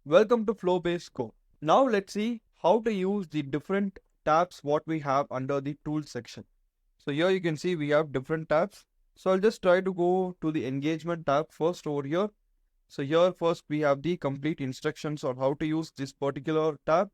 Welcome to Flowbase Go. Now let's see how to use the different tabs what we have under the tools section. So here you can see we have different tabs. So I'll just try to go to the engagement tab first over here. So here first we have the complete instructions on how to use this particular tab.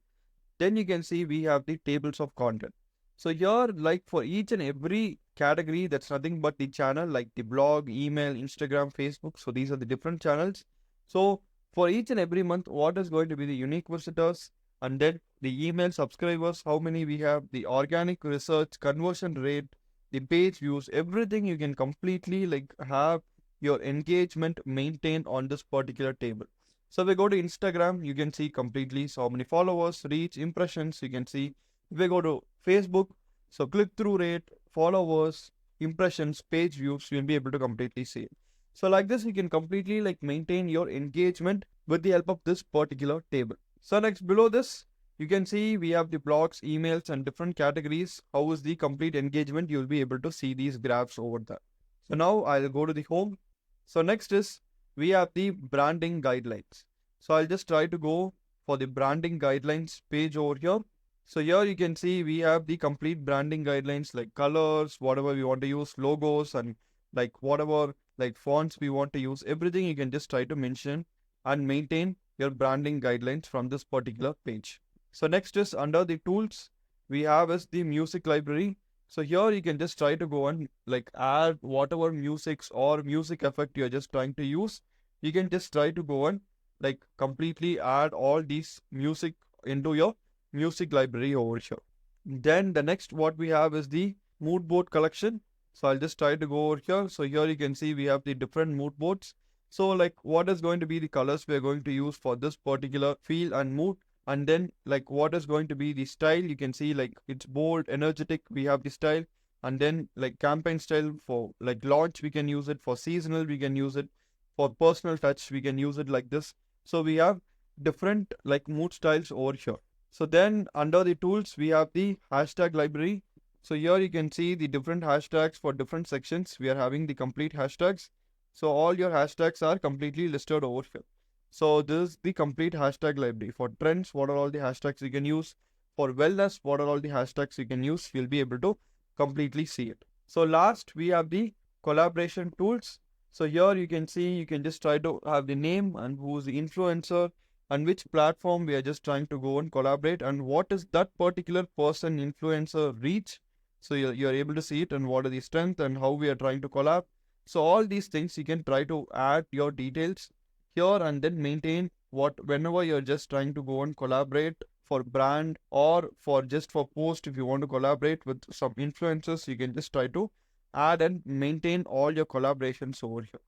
Then you can see we have the tables of content. So here, like for each and every category, that's nothing but the channel, like the blog, email, Instagram, Facebook. So these are the different channels. So for each and every month, what is going to be the unique visitors, and then the email subscribers, how many we have, the organic research, conversion rate, the page views, everything you can completely like have your engagement maintained on this particular table. So if we go to Instagram, you can see completely so many followers, reach, impressions, you can see. If we go to Facebook, so click-through rate, followers, impressions, page views, you'll be able to completely see it. So like this, you can completely like maintain your engagement with the help of this particular table. So next below this, you can see we have the blogs, emails, and different categories. How is the complete engagement? You'll be able to see these graphs over there. So now I'll go to the home. So next is we have the branding guidelines. So I'll just try to go for the branding guidelines page over here. So here you can see we have the complete branding guidelines like colors, whatever we want to use, logos, and like whatever like fonts we want to use. Everything you can just try to mention and maintain your branding guidelines from this particular page. So next is under the tools, we have is the music library. So here you can just try to go and like add whatever musics or music effect you're just trying to use. You can just try to go and like completely add all these music into your music library over here. Then the next what we have is the mood board collection. So I'll just try to go over here. So here you can see we have the different mood boards. So like what is going to be the colors we are going to use for this particular feel and mood. And then like what is going to be the style, you can see like it's bold, energetic, we have the style. And then like campaign style for like launch, we can use it for seasonal, we can use it for personal touch, we can use it like this. So we have different like mood styles over here. So then under the tools, we have the hashtag library. So here you can see the different hashtags for different sections. We are having the complete hashtags. So all your hashtags are completely listed over here. So this is the complete hashtag library. For trends, what are all the hashtags you can use? For wellness, what are all the hashtags you can use? You'll be able to completely see it. So last, we have the collaboration tools. So here you can see, you can just try to have the name and who's the influencer and which platform we are just trying to go and collaborate and what is that particular person influencer reach. So you're able to see it and what are the strength and how we are trying to collab. So all these things you can try to add your details here and then maintain what whenever you're just trying to go and collaborate for brand or for just for post. If you want to collaborate with some influencers, you can just try to add and maintain all your collaborations over here.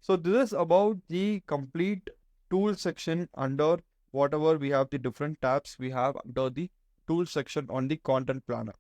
So this is about the complete tool section under whatever we have the different tabs we have under the tool section on the content planner.